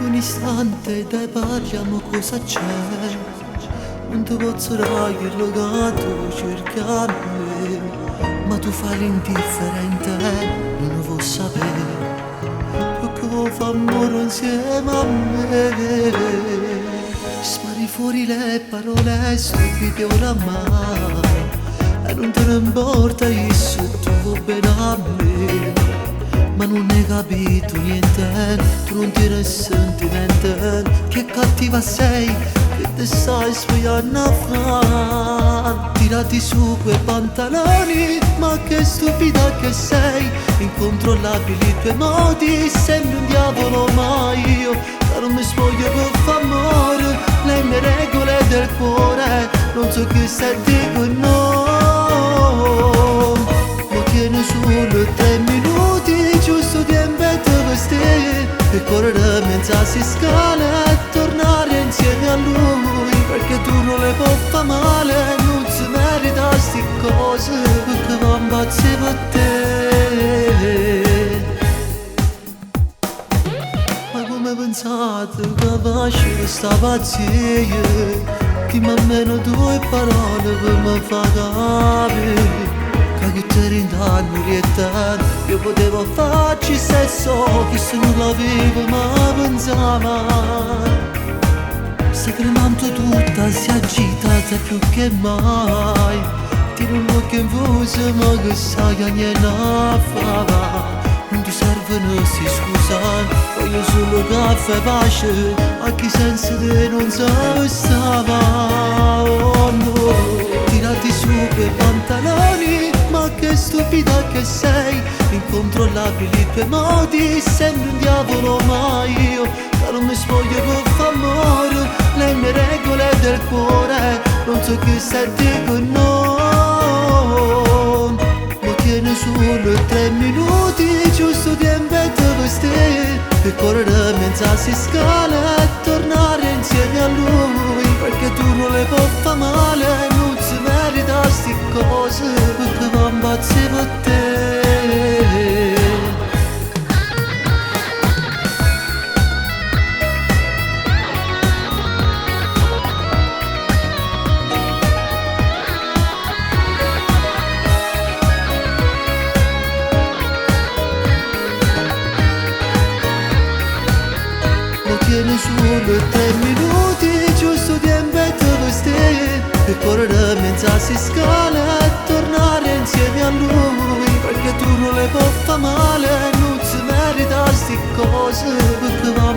un istante, dai parliamo cosa c'è. Non ti posso dare quello che tu cerchi a me, ma tu fai l'indifferente, non lo vuoi sapere, perché vuoi fare amore insieme a me. Spari fuori le parole stupide oramai, e non te ne importa se tu vuoi bene a me. Ma non hai capito niente, tu non tiri sentimento. Che cattiva sei, che te stai svegliando a fare. Tirati su quei pantaloni, ma che stupida che sei. Incontrollabili i tuoi modi, sembri un diavolo ma io che non mi spoglio per far amore. Le mie regole del cuore, non so che se dico no. Lo tieni solo 3 minuti, giusto tempo per vestire e correre mezza si scala e tornare insieme a lui, perché tu non le puoi fare male, non si merita sti cose, perché va impazzire per te. Ma come pensate che faccio questa pazzia, che ma almeno 2 parole per me fa capire che te rindanno rietano. Io potevo farci sesso, che se non la vivo ma pensava. Sta tremando tutta, si agitata più che mai. Tieni un occhio in voce ma che sai che niente fa. Non ti servono si scusare, voglio solo caffè pace, a chi senza te non sa stava. Oh no, tirati su quei pantaloni, ma che stupida che sei. Incontrollabili i tuoi modi, sembri un diavolo ma io che non mi spoglio per far amore. Le mie regole del cuore, non so che se dico no. Lo tieni solo 3 minuti, giusto tempo per vestire e correre mezza si scala e tornare insieme a lui, perché tu non le puoi fare male, non si merita sti cose, perché va impazzire per te. Tieni solo 3 minuti, giusto tempo per vestire e correre mezza si scala e tornare insieme a lui, perché tu non le puoi fare male, non si merita sti cose, perché va